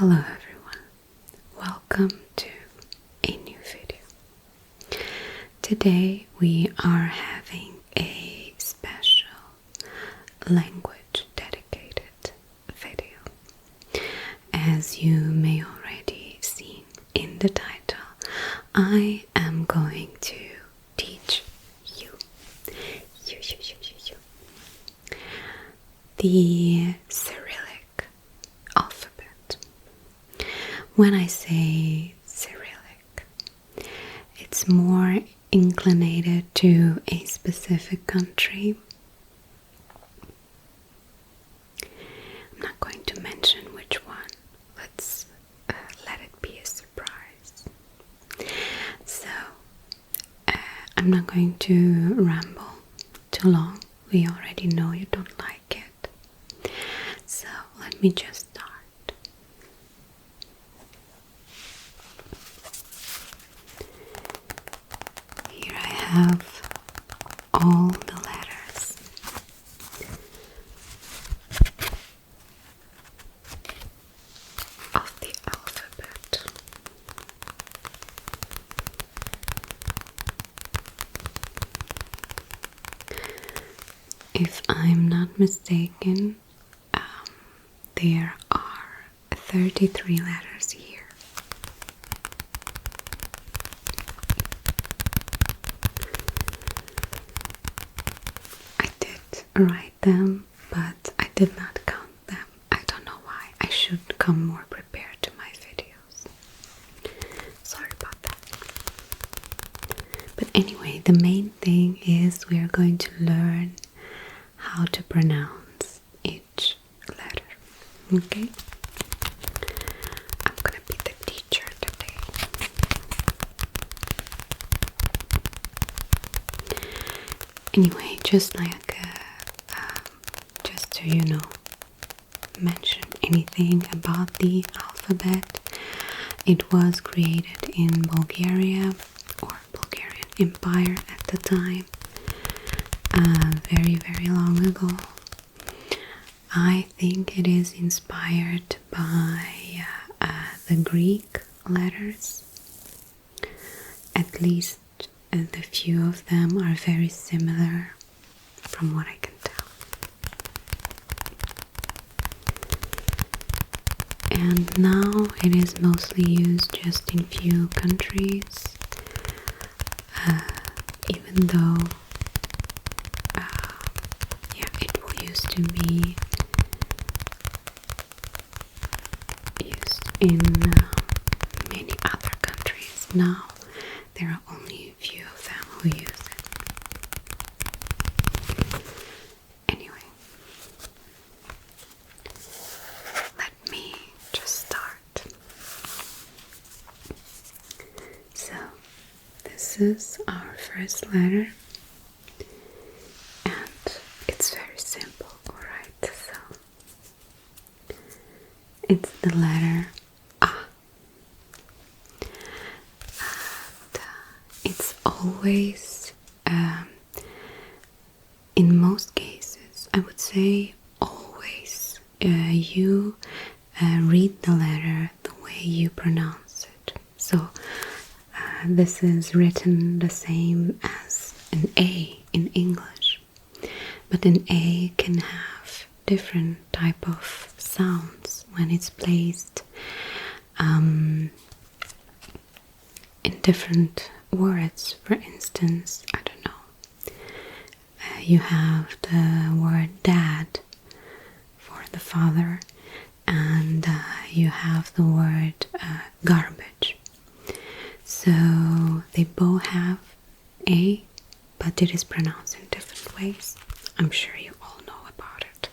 Hello everyone, welcome to a new video. Today we are having a special language dedicated video. As you may already see in the title, I am going to teach you the Cyrillic alphabet. When I say Cyrillic, it's more inclinated to a specific country. I'm not going to mention which one. Let's let it be a surprise. So, I'm not going to ramble too long. We already know you don't like it. So, let me just start. Here I have all the letters of the alphabet. If I'm not mistaken, there are 33 letters here. I did write them, but I did not count them. I don't know why. I should come more prepared to my videos. Sorry about that. But anyway, the main thing is we are going to learn how to pronounce each letter. Okay? I'm gonna be the teacher today. Anyway, just to mention anything about the alphabet, it was created in Bulgaria, or Bulgarian Empire at the time, very, very long ago. I think it is inspired by the Greek letters. At least the few of them are very similar from what I can tell. And now it is mostly used just in few countries, even though it used to be used in many other countries. Now there are only a few of them who use it. Anyway, let me just start. So, this is our first letter, and it's very simple, alright? So, it's the letter A. And it's always, in most cases, I would say always, you read the letter the way you pronounce it. So this is written the same as an A in English, but an A can have different type of sounds when it's placed in different words. For instance, I don't know, you have the word dad for the father, and you have the word garbage. So they both have A, but it is pronounced in different ways. I'm sure you all know about it.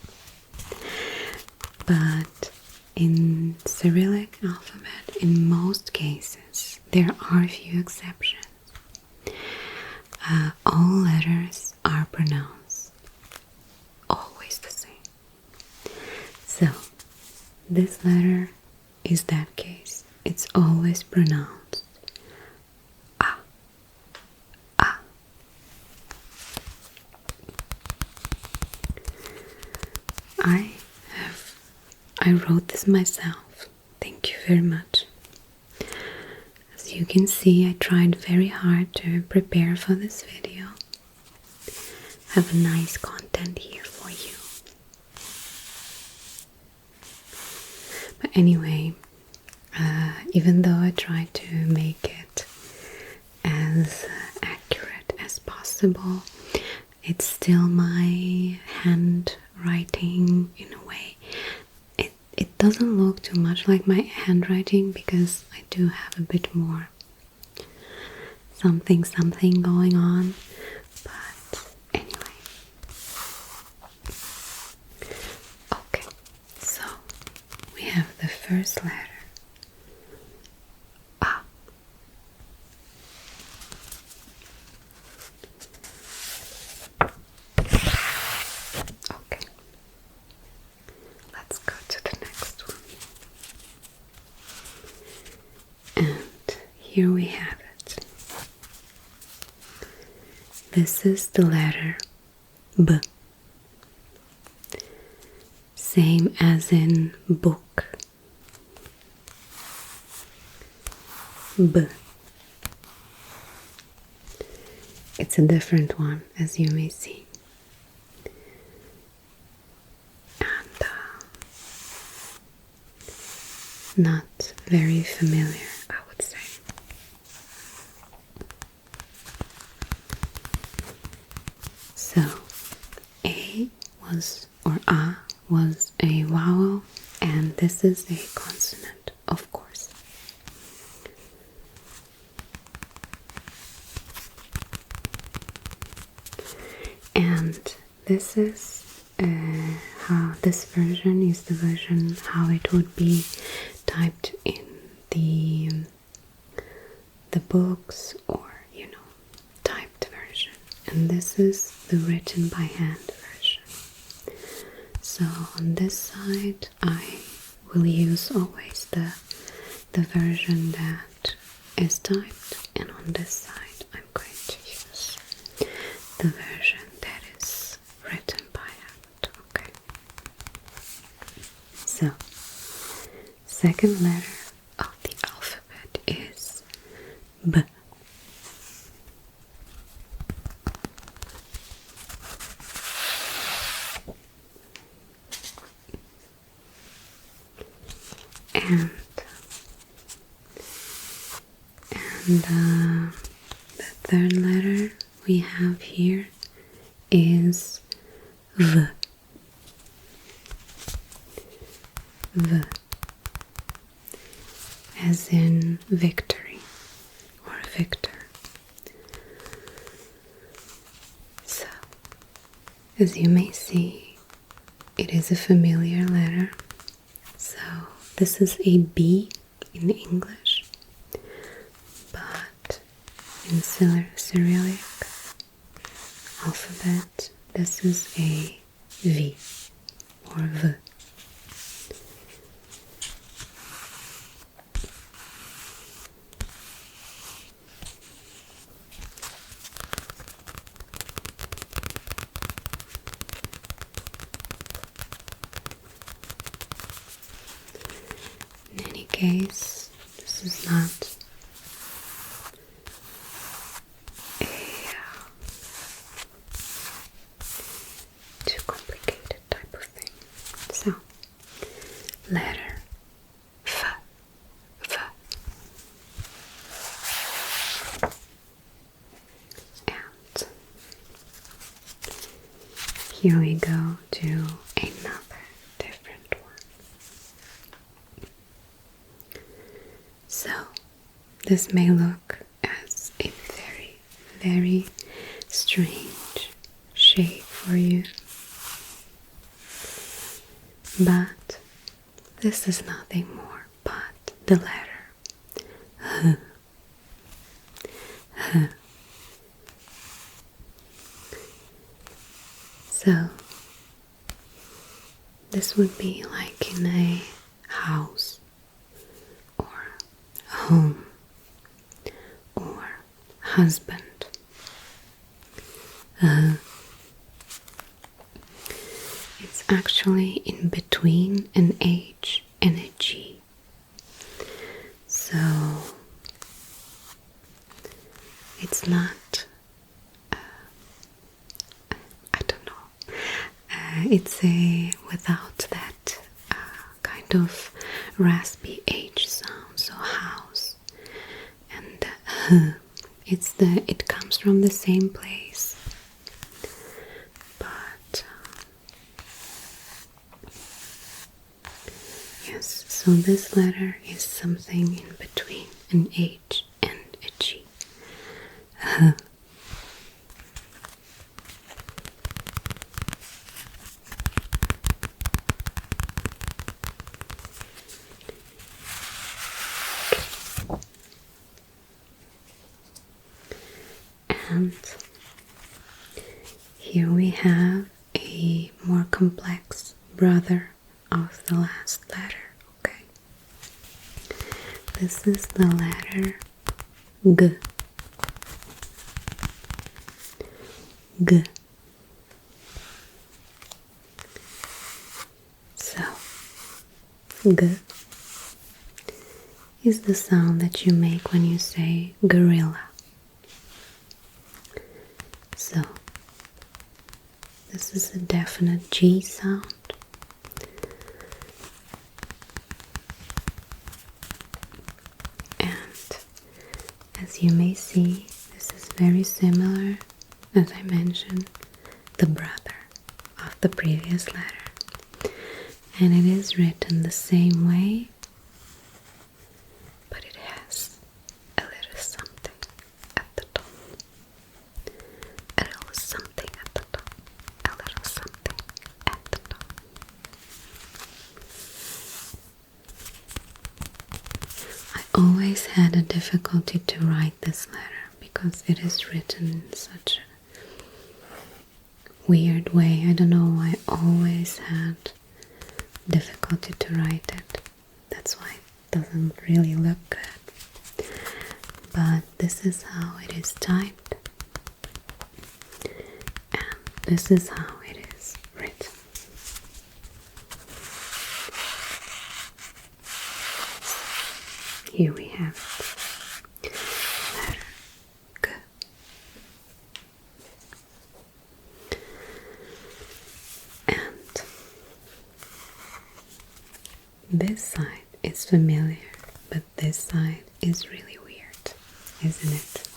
But in Cyrillic alphabet, in most cases, there are a few exceptions. All letters are pronounced always the same. So, this letter is that case. It's always pronounced A. A. I wrote this myself. Thank very much. As you can see, I tried very hard to prepare for this video. Have a nice content here for you. But anyway, even though I tried to make it as accurate as possible, it's still my handwriting in a way. It doesn't look too much like my handwriting because I do have a bit more something going on. But anyway. Okay, so we have the first letter. A. Okay. Let's go to the next one. And here we have it. This is the letter B. Same as in book. B. It's a different one, as you may see. And not very familiar, I would say. So, A was, or A was a vowel, and this is a consonant, of course. And this is how this version is the version how it would be typed in the books, or typed version, and this is the written by hand version. So on this side I will use always the version that is typed, and on this side I'm going to use the version that is written by hand. Okay. So, second letter of the alphabet is B. And the third letter we have here is V. V. As in victory or victor. So, as you may see, it is a familiar letter. So, this is a B in English, but in Cyrillic alphabet, this is a V or V. In any case, this is not too complicated type of thing. So, letter F. And here we go to another different one. So, this may look as a very, very strange shape for you, but this is nothing more but the letter H. So, this would be like in a house, or a home, or husband. It's actually in between an H and a G. it's a without that kind of raspy H sound, so house. And it comes from the same place, but yes. So this letter is something in between an H and a G. And here we have a more complex brother of the last letter, okay? This is the letter G. G. So, G is the sound that you make when you say gorilla. So, this is a definite G sound. And as you may see, this is very similar, as I mentioned, the brother of the previous letter. And it is written the same way, but it has a little something at the top. A little something at the top. A little something at the top. I always had a difficulty to write this letter because it is written in such a weird way. I don't know, I always had difficulty to write it. That's why it doesn't really look good. But this is how it is typed. And this is how it is written. Here we have it. Letter G. And this side is familiar, but this side is really weird, isn't it?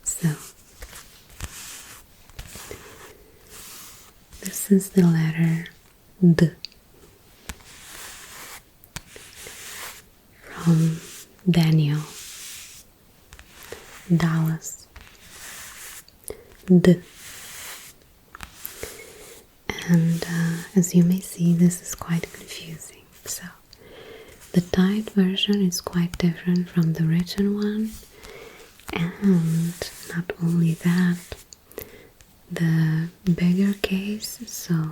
So, this is the letter D. From Daniel, Dallas, D. And as you may see, this is quite confusing. So the typed version is quite different from the written one, and not only that, the bigger case, so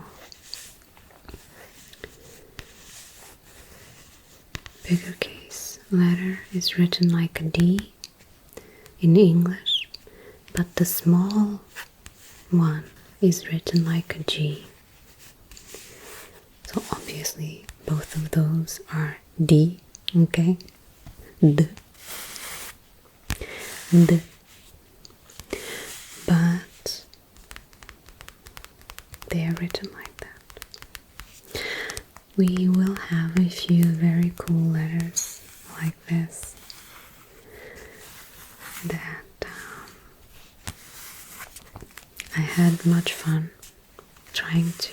bigger case letter is written like a D in English, but the small one is written like a G. So obviously both of those are D, okay? D. D. But they are written like that. We will have a few very cool letters like this that I had much fun trying to,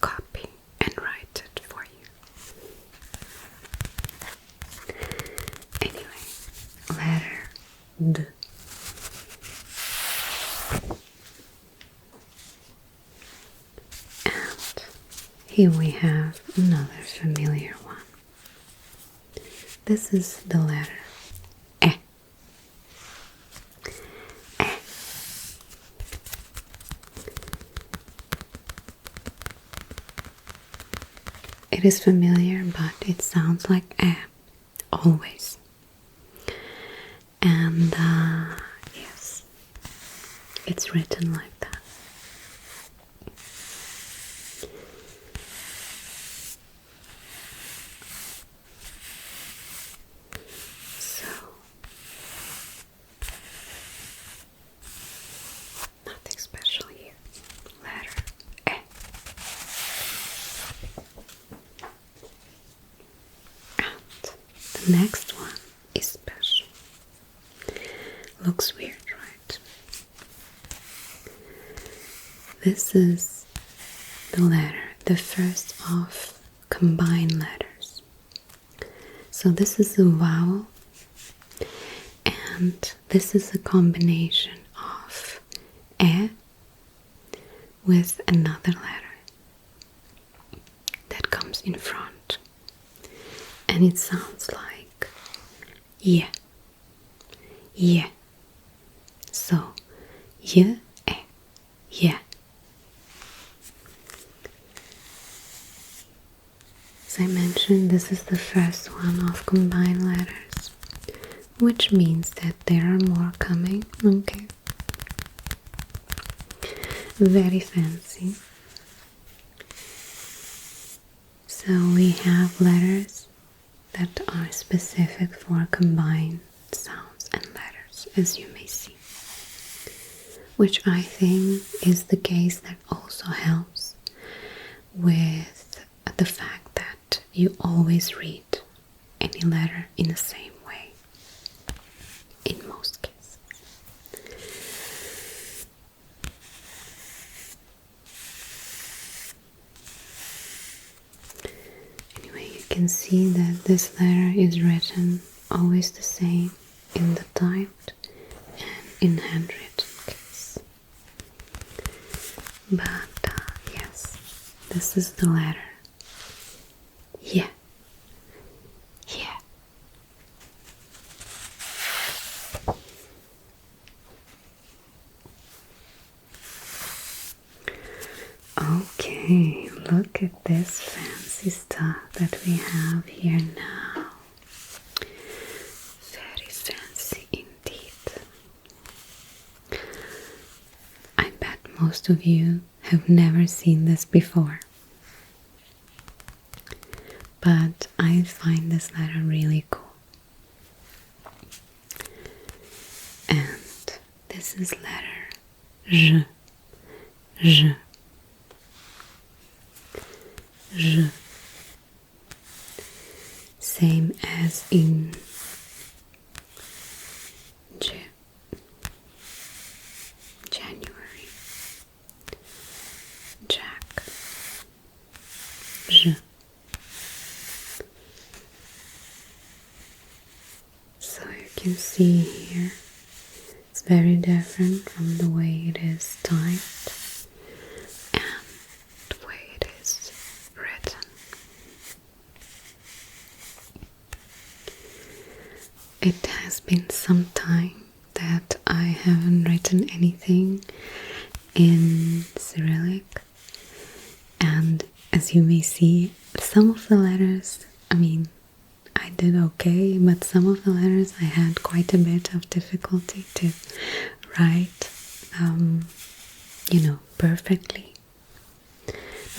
copy and write it for you. Anyway, letter D. And here we have another familiar one. This is the letter E. E. It is familiar, but it sounds like E always. And yes, it's written like that. So looks weird, right? This is the letter, the first of combined letters. So this is a vowel, and this is a combination of e with another letter that comes in front, and it sounds like yeah, yeah. So y, e, yeah. As I mentioned, this is the first one of combined letters, which means that there are more coming. Okay. Very fancy. So we have letters that are specific for combined sounds and letters, as you may see. Which I think is the case that also helps with the fact that you always read any letter in the same way, in most cases. Anyway, you can see that this letter is written always the same in the typed and in handwritten case. But yes, this is the letter. Yeah. Yeah. Okay, look at this fancy stuff that we have here now. Very fancy indeed. I bet most of you have never seen this before. But I find this letter really cool. And this is letter J. J. J. Same as in January. Jack. J. So you can see here, it's very different from the way it is typed and the way it is written. It has been some time that I haven't written anything in Cyrillic, and as you may see, some of the letters, I did okay, but some of the letters I had quite a bit of difficulty to write, perfectly.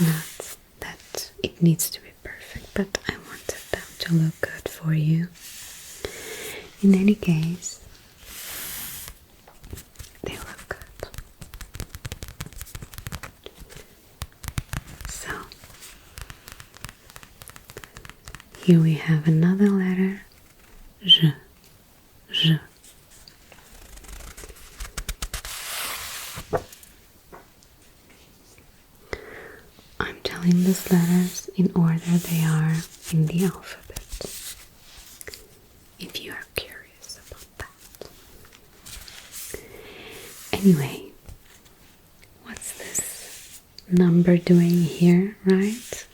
Not that it needs to be perfect, but I wanted them to look good for you. In any case, they look good. So, here we have another letter, J. J. I'm telling these letters in order they are in the alphabet, if you are curious about that. Anyway, what's this number doing here, right?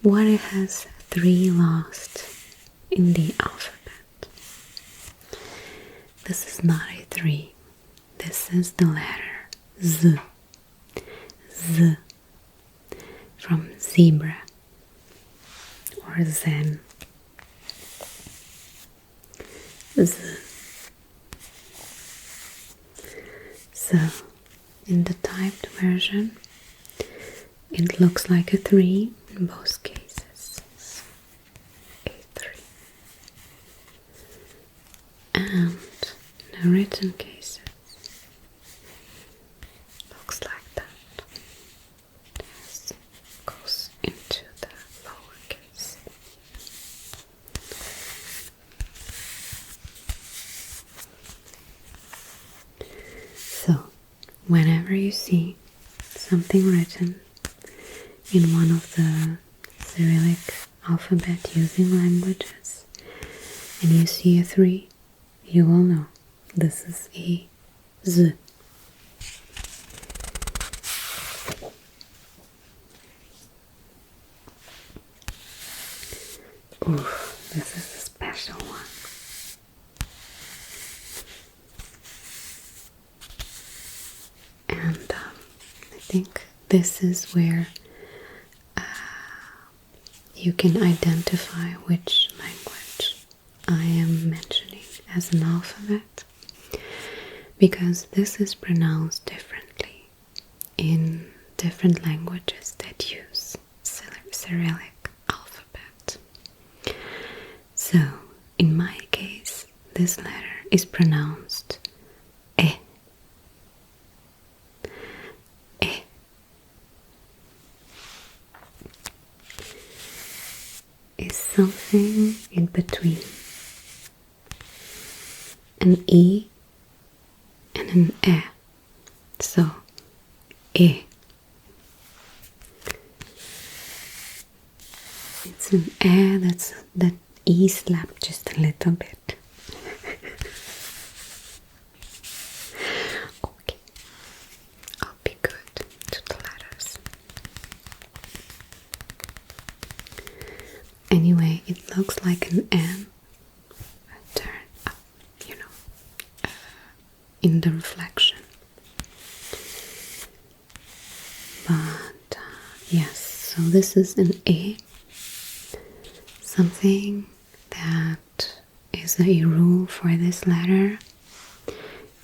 What it has 3 lost in the alphabet. This is not a 3. This is the letter Z. Z. From zebra or zen. Z. So, in the typed version, it looks like a 3 in both cases. A 3. And in the written cases, looks like that. This goes into the lowercase. whenever you see something written in one of the Cyrillic alphabet using languages and you see a 3, you will know this is a Z. Oof, this is a special one. And I think this is where you can identify which language I am mentioning as an alphabet, because this is pronounced differently in different languages that use Cyrillic alphabet. So, in my case, this letter is pronounced E. E. Is something in between an E and an E. So, E. It's an E that E slapped just a little bit. Okay, I'll be good to the letters. Anyway, it looks like an N. Turn up, in the reflection. But yes, so this is an A. Something that is a rule for this letter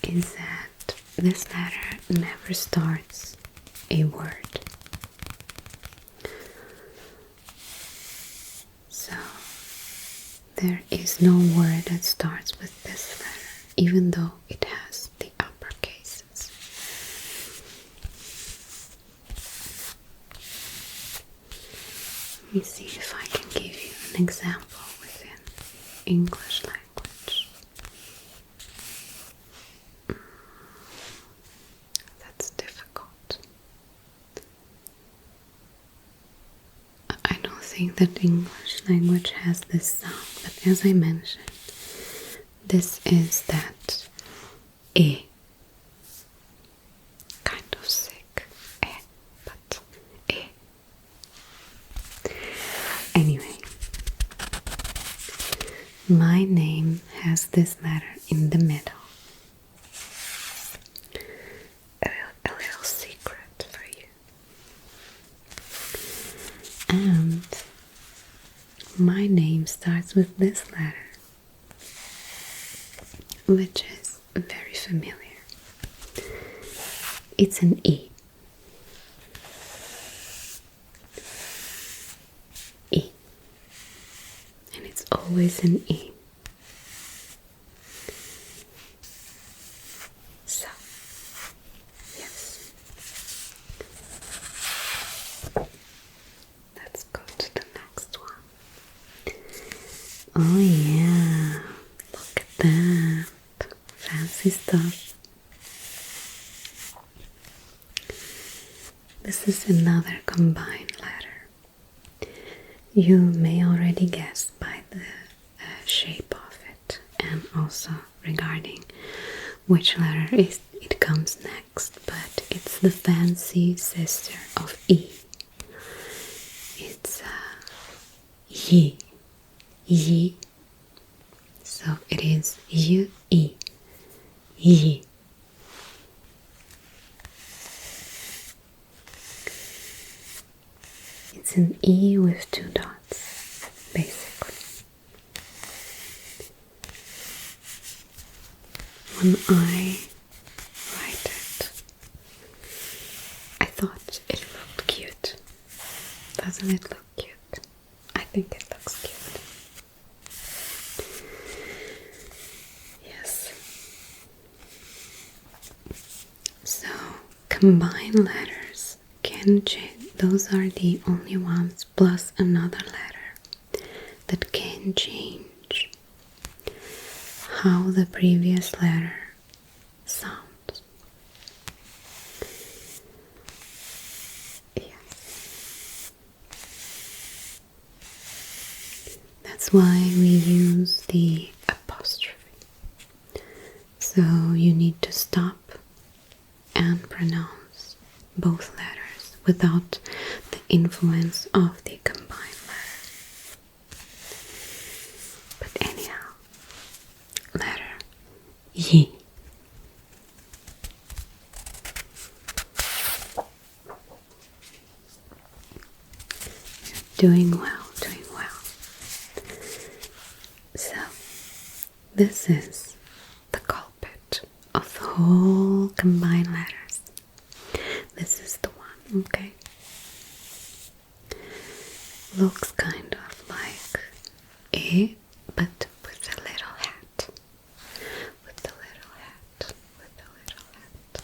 is that this letter never starts a word. So there is no word that starts with this letter, even though it has the upper cases. Let me see if I can give you an example within English language. That's difficult. I don't think that English language has this sound, but as I mentioned, this is that E. Kind of sick E, but E. Anyway, my name has this letter in the middle. A little secret for you. And my name starts with this letter, which is very familiar. It's an E. E. And it's always an E. So, yes. Let's go to the next one. Oh yeah, look at that. Fancy stuff. This is another combined letter. You may already guess by the shape of it, and also regarding which letter it comes next, but it's the fancy sister of E. It's Y. Y. So it is U-E. Y. It's an E with 2 dots, basically. When I write it, I thought it looked cute. Doesn't it look cute? I think it looks cute. Yes. So, combined letters can change. Those are the only ones, plus another letter, that can change how the previous letter sounds. why we use the apostrophe. So you need to stop and pronounce both letters without the influence of the combined letter. But anyhow, letter Y. Doing well, doing well. So, this is the culprit of the whole combined letters. This is the one, okay? Looks kind of like a, but with a little hat. With a little hat. With a little hat.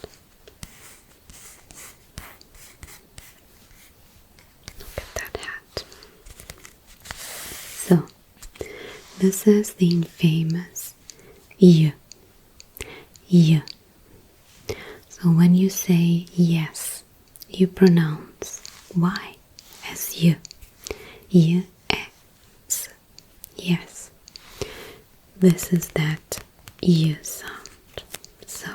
Look at that hat. So, this is the infamous Y. Y. So when you say yes, you pronounce Y as Y. Y, S. Yes. This is that Y sound. So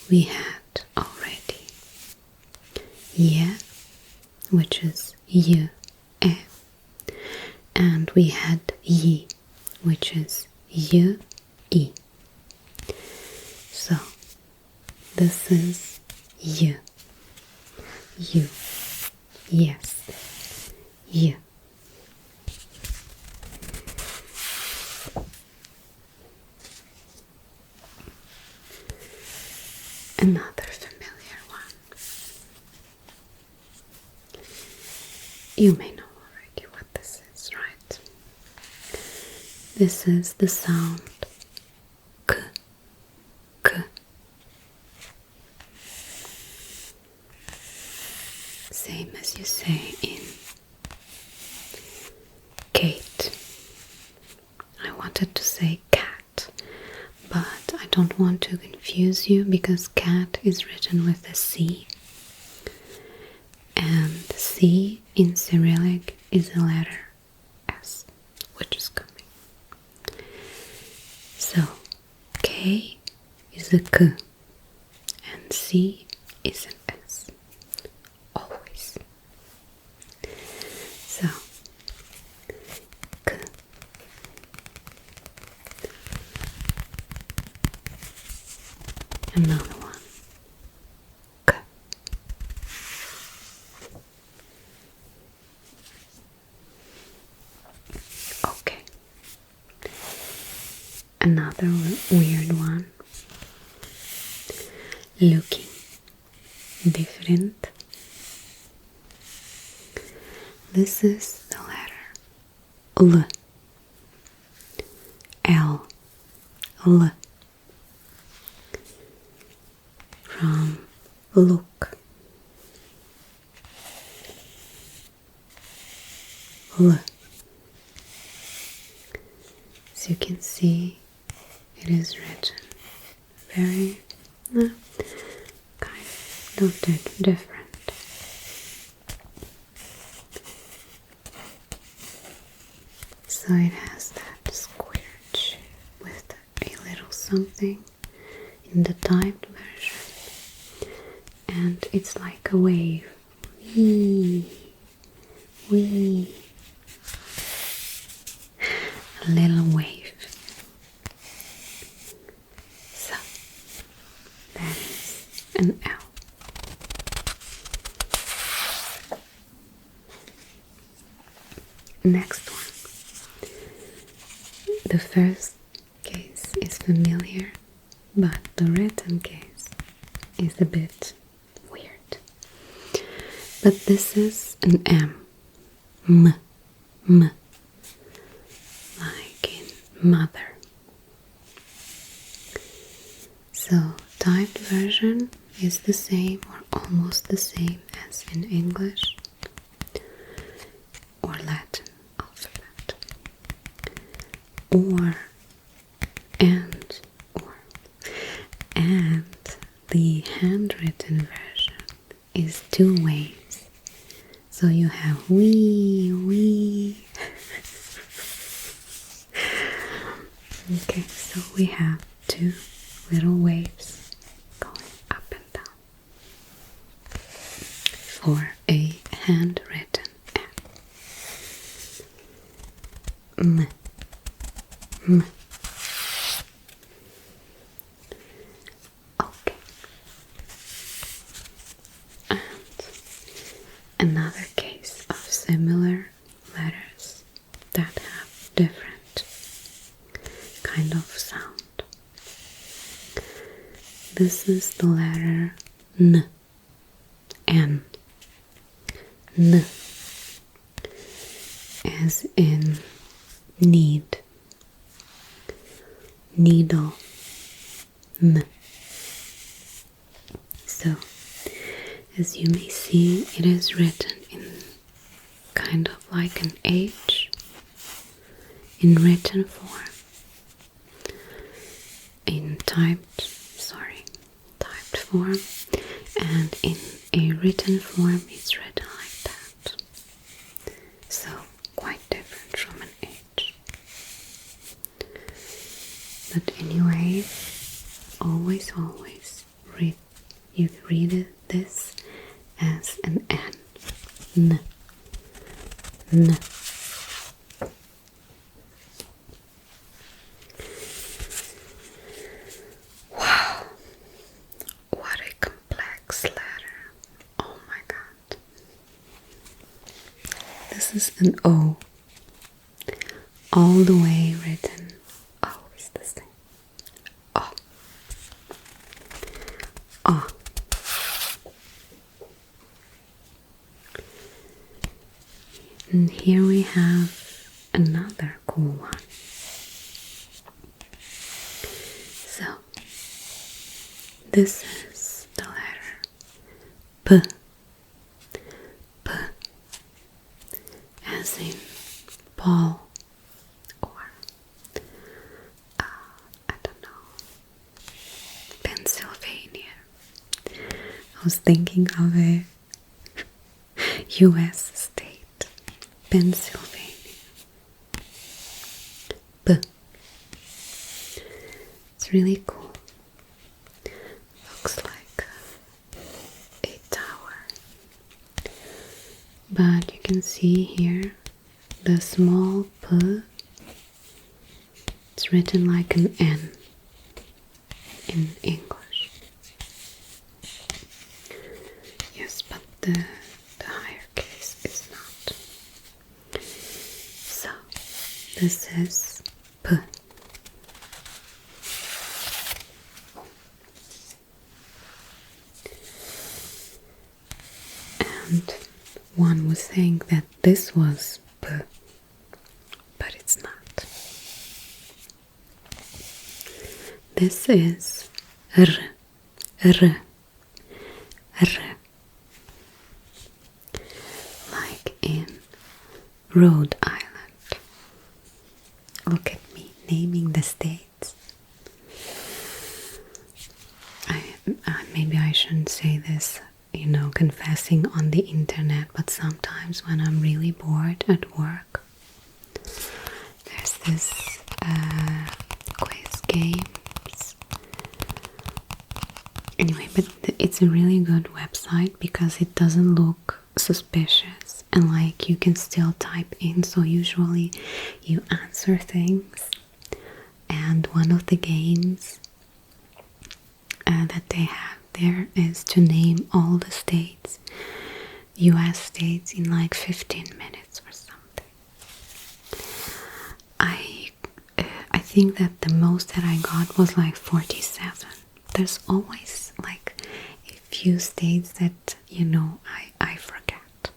we had already Y, which is Y, E. And we had Y, which is Y, I. So this is Y. You. Yes. Y. Another familiar one. You may know already what this is, right? This is the sound K. K. Same as you say in Kate. I wanted to say cat, but I don't want to confuse you because cat is written with a C. And C in Cyrillic is a letter S, which is coming. So K is a K and C is an S. Always. So K. Another one. K. Okay. Another weird one. Looking different. This is the letter L. L. From look. L. As you can see, it is written very kind of different. So it has that squared shape with a little something in the typed version, and it's like a wave. Wee, wee. A little wave. So that is an L. Next one. The first case is familiar, but the written case is a bit weird. But this is an M. M. M. Like in mother. So typed version is the same or almost the same as in English or Latin alphabet. And the handwritten version is two ways. So you have wee, wee. Okay, so we have two little waves going up and down for a handwritten M. M. Okay. And another case of similar letters that have different kind of sound. This is the letter N. N. N. As in need. Needle. N. So, as you may see, it is written in kind of like an H in written form. In typed form, and in a written form it's written like that. So quite different from an H. But anyway, always read. You read this as an N. N. N. Wow, what a complex letter. Oh my god. This is an O. All the way written. Oh, is this thing? Oh. Oh. And here we have another cool one. So, this is the letter P. P. As in Paul, or I don't know, Pennsylvania. I was thinking of a US state, Pennsylvania. P. It's really cool. Looks like a tower. But you can see here the small P. It's written like an N in English. Yes, but the higher case is not. So this is P. And one would think that this was P, but it's not. This is R. R. R. Like in Rhode Island. Look at me naming the states. Maybe I shouldn't say this, confessing on the internet, but sometimes when I'm really bored at work, there's this quiz games. Anyway, but it's a really good website because it doesn't look suspicious, and like you can still type in. So usually you answer things, and one of the games that they have there is to name all the states, US states, in like 15 minutes or something. I think that the most that I got was like 47. There's always like a few states that I forget.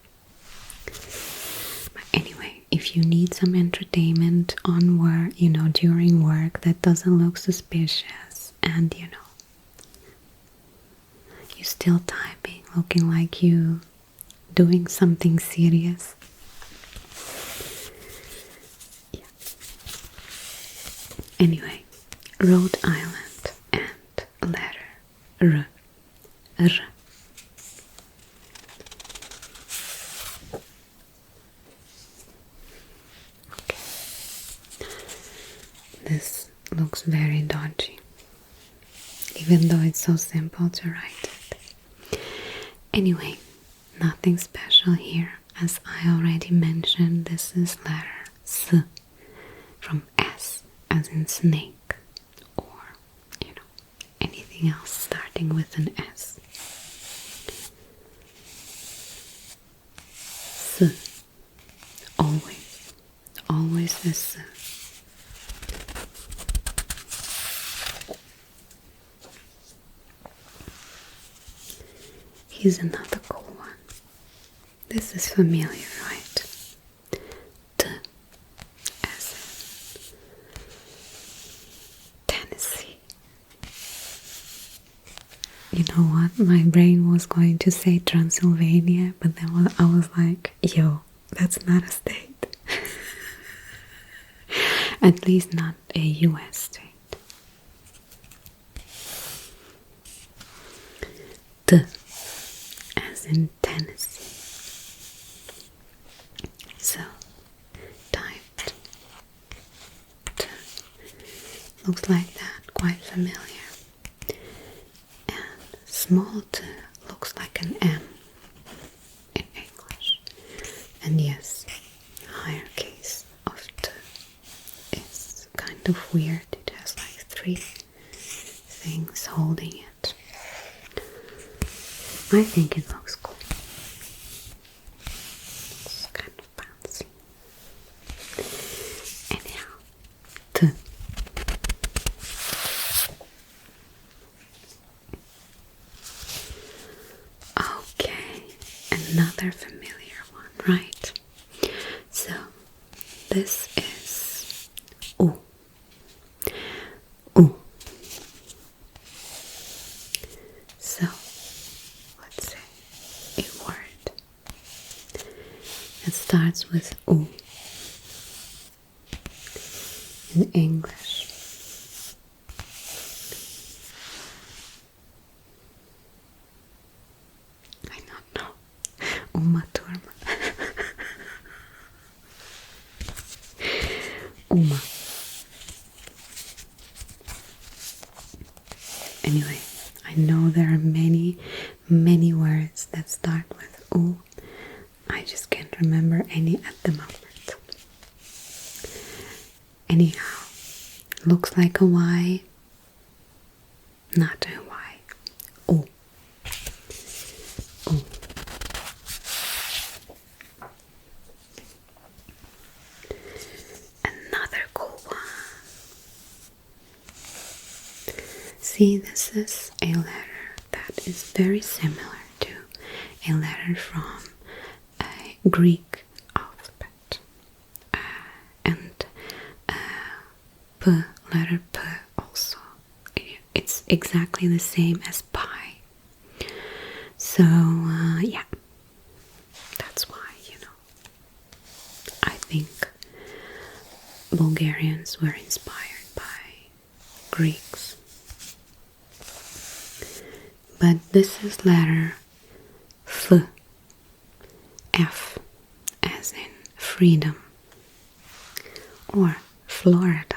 But anyway, if you need some entertainment on work, during work that doesn't look suspicious, and you're still typing, looking like you doing something serious. Yeah. Anyway, Rhode Island and letter R. R. Okay. This even though it's so simple to write it. Anyway, nothing special here. As I already mentioned, this is letter S from S as in snake, or anything else starting with an S. S. Always this S. Here's another cool one. This is familiar, right? T as in Tennessee. You know what? My brain was going to say Transylvania, but then I was like, yo, that's not a state. At least not a US state. T as in Tennessee. So, typed T. Looks like that, quite familiar. And small t looks like an M in English. And yes, higher case of t is kind of weird. It has like 3 things holding it. I think it looks cool. It's kind of fancy. Anyhow, T. Okay, another familiar one, right? So, this is U. U. So, let's say a word that starts with U in English. I don't know. Uma turma. Uma. Anyway, I know there are many words that start with U. I just can't remember any at the moment. Anyhow, looks like a Y. Not a Y. U. U. Another cool one. See, this is a letter that is very similar to a letter from a Greek alphabet. And P, letter P also. It's exactly the same as pi. So, yeah. That's why, I think Bulgarians were inspired by Greeks. But this is letter F. F as in freedom. Or Florida.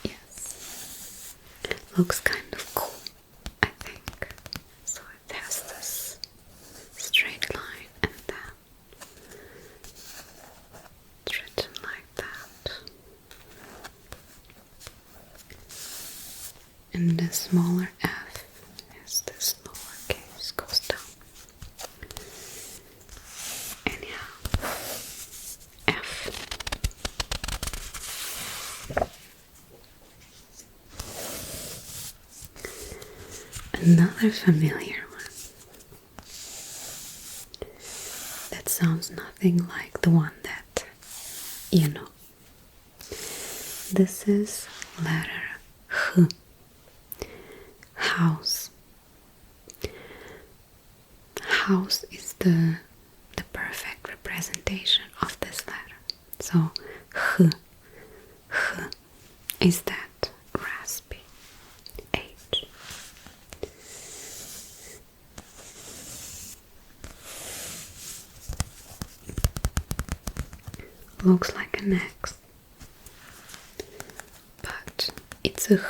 Yes. Looks kind of cool, I think. So it has this straight line and then it's written like that. And the smaller F is this lowercase goes down. Anyhow, F. Another familiar one that sounds nothing like the one that you know. This is letter H. House. House is the perfect representation of this letter. So H is that raspy H. Looks like an X, but it's There's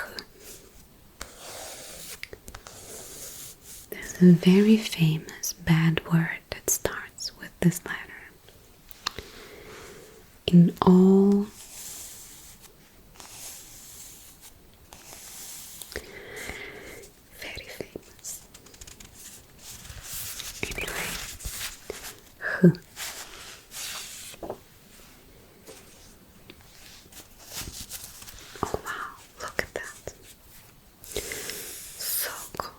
a very famous bad word that starts with this letter. In all very famous. Anyway, H. Oh wow, look at that. So cool.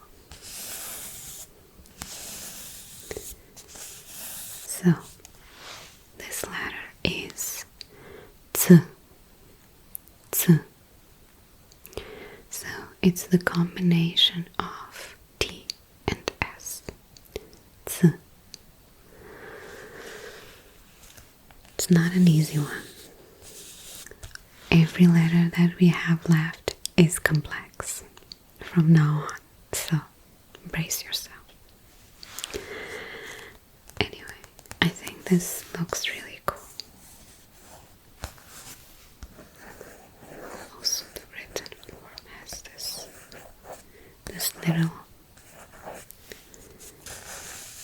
So, this letter is T. T. So, it's the combination of T and S. T. It's not an easy one. Every letter that we have left is complex from now on, so brace yourself. Anyway, I think this looks really cool. Also, the written form has this little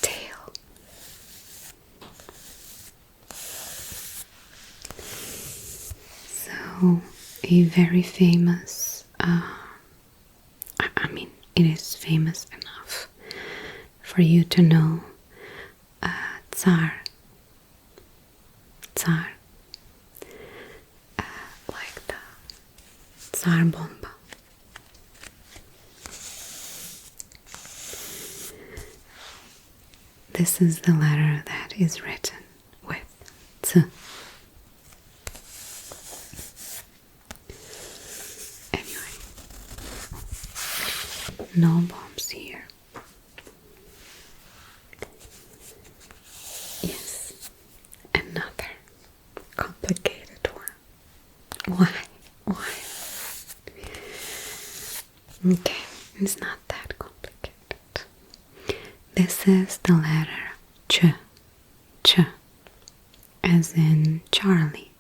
tail. So, a very famous, I mean, it is famous enough for you to know Tsar. Tsar. Like the Tsar Bomba. This is the letter that is written with T. Anyway, no bombs here. Yes, another complicated one. Why? Okay, it's not that complicated. This is the letter Ch. Ch, as in Charlie.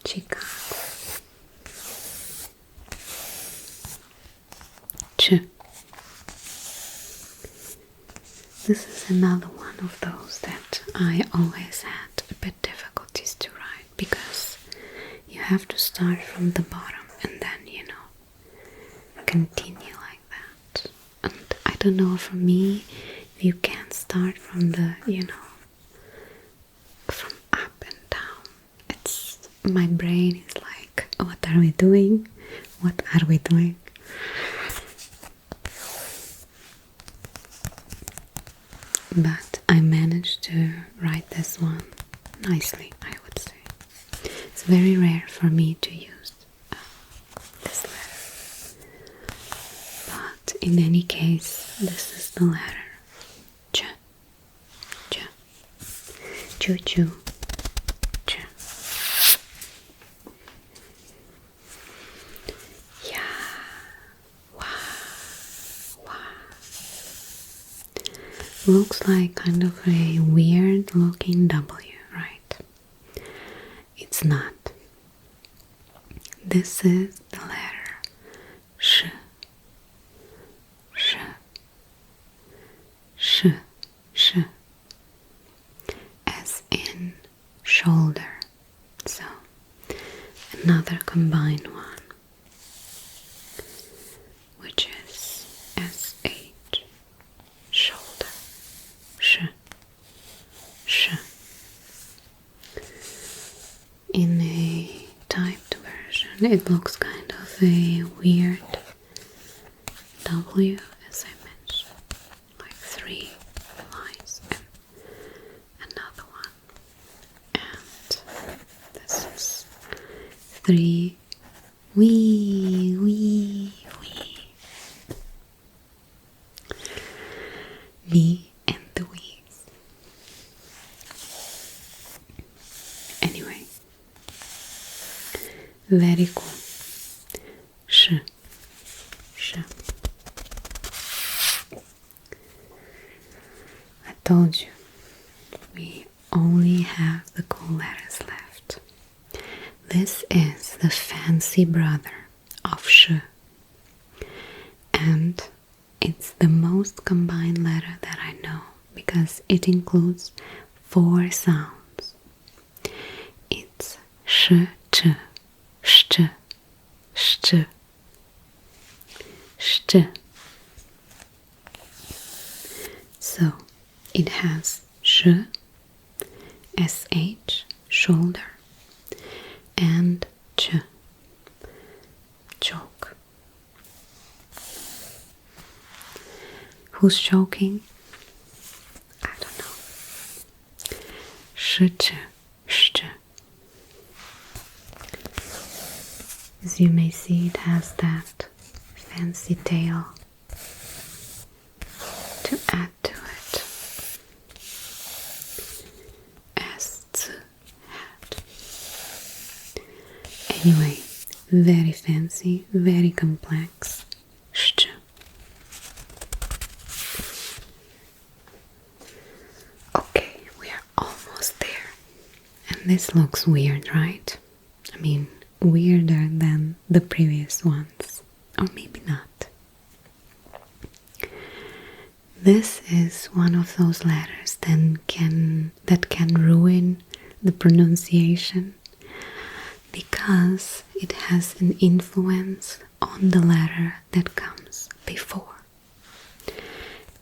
Chicago. Ch. This is another one of those that I always had a bit difficulties to write because you have to start from the bottom and then, continue like that. And I don't know, for me, you can't start from the, from up and down. My brain is like, what are we doing? What are we doing? But I managed to write this one nicely, I would say. It's very rare for me to use this letter. But in any case, this is the letter Ch. Ch. Choo choo. Ch. Yeah. Wow. Looks like kind of a weird looking W, right? It's not. This is the letter Sh. Sh. Sh. Sh. As in shoulder. So, another combined one, which is SH. Shoulder. Sh. Sh. In a typed version, it looks kind of a weird W, as I mentioned, like 3 lines and another one, and this is 3 wee. Me and the wees. Anyway, very cool. Sh. Sh. I told you, we only have the cool letters left. This is the fancy brother of sh, and it's the most combined letter that I know because it includes 4 sounds. It's sh, ch, sh, sh, sh. So it has sh, sh, shoulder, and ch, choke. Who's choking? I don't know. Sh, ch, sh. As you may see, it has that fancy tail to add to it. S, t, hat. Anyway, very fancy, very complex. Sh. Okay, we are almost there. And this looks weird, right? I mean, weirder than the previous ones. Or maybe not. This is one of those letters that can ruin the pronunciation because it has an influence on the letter that comes before.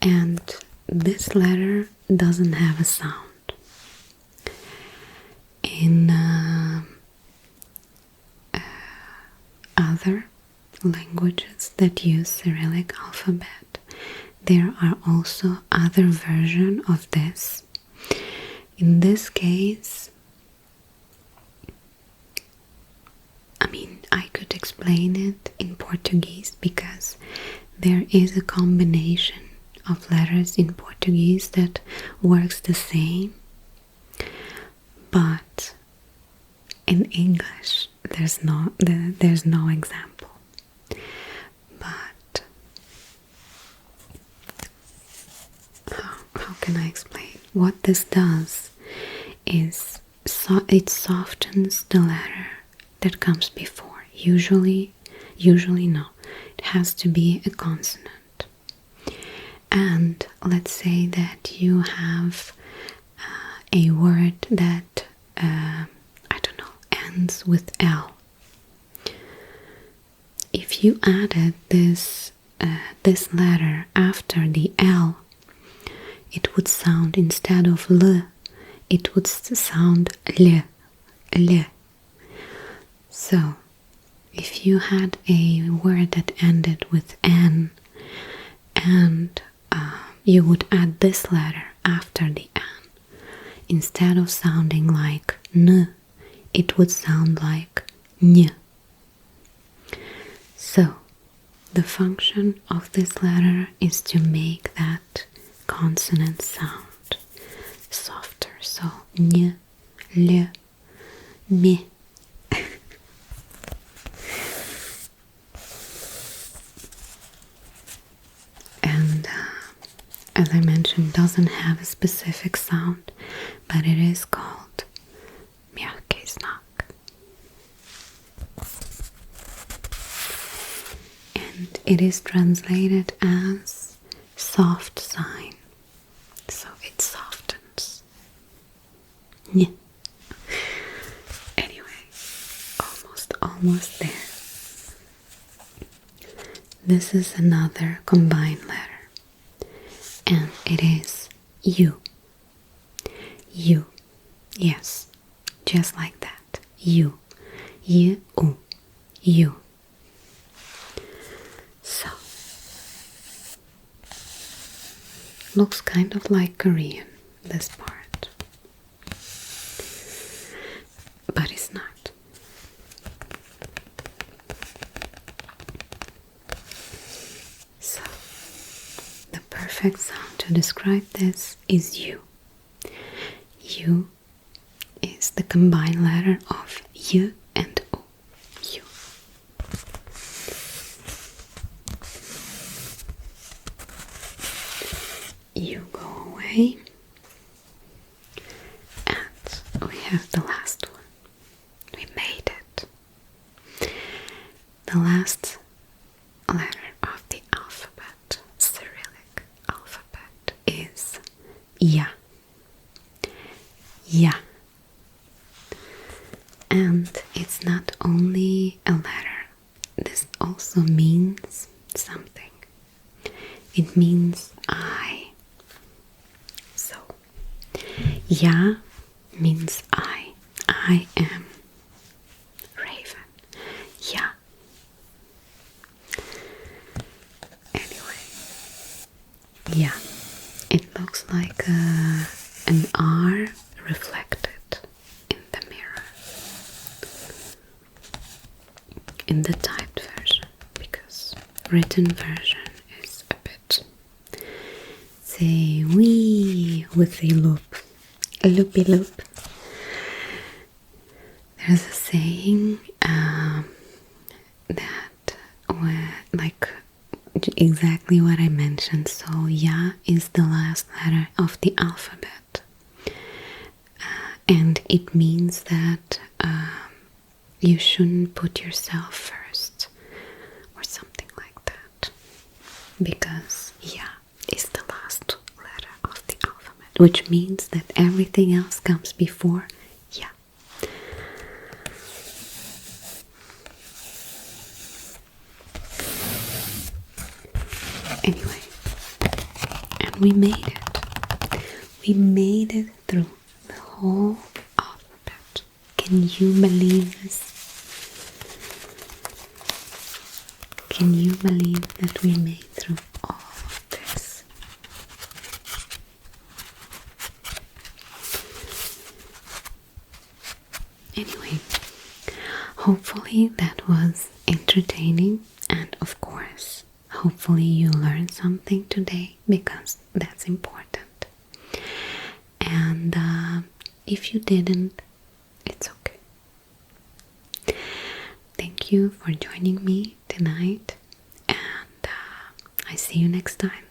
And this letter doesn't have a sound. In other languages that use Cyrillic alphabet, there are also other versions of this. In this case, I mean, I could explain it in Portuguese because there is a combination of letters in Portuguese that works the same, but in English there's no example. But how can I explain? What this does is it softens the letter that comes before. Usually no, it has to be a consonant. And let's say that you have a word that I don't know, ends with L. If you added this letter after the L, it would sound, instead of L, it would sound L, L. So, if you had a word that ended with N, and you would add this letter after the N, instead of sounding like N, it would sound like N. So, the function of this letter is to make that consonant sound softer. So, N, L, M. And as I mentioned, doesn't have a specific sound, but it is called mjaki znak. And it is translated as soft sign. So it softens. Yeah. Anyway, almost there. This is another combined letter, and it is U. U. Yes, just like that. U. U. U. So, looks kind of like Korean, this part, but it's not. So, the perfect sound to describe this is U. U is the combined letter of Y and O. U. You go away, and we have the last one. We made it. the last letter of the alphabet, Cyrillic alphabet, is Ya. Ya. And it's not only a letter, this also means something. It means I. So, Ya means I. I am Raven. Ya. Anyway, yeah, it looks like an R reflected in the mirror, in the typed version, because written version is a bit, say, wee, with a loop, a loopy loop. There's a saying that, like, exactly what I mentioned. So Ya is the last letter of the alphabet, and it means that you shouldn't put yourself first or something like that, because Ya is the last letter of the alphabet, which means that everything else comes before Ya. Anyway, and we made it. We made it through the whole alphabet. Can you believe this? Can you believe that we made through all of this? Anyway, hopefully that was entertaining, and of course, hopefully you learned something today, because that's important. And if you didn't, it's okay. Thank you for joining me tonight, and I see you next time.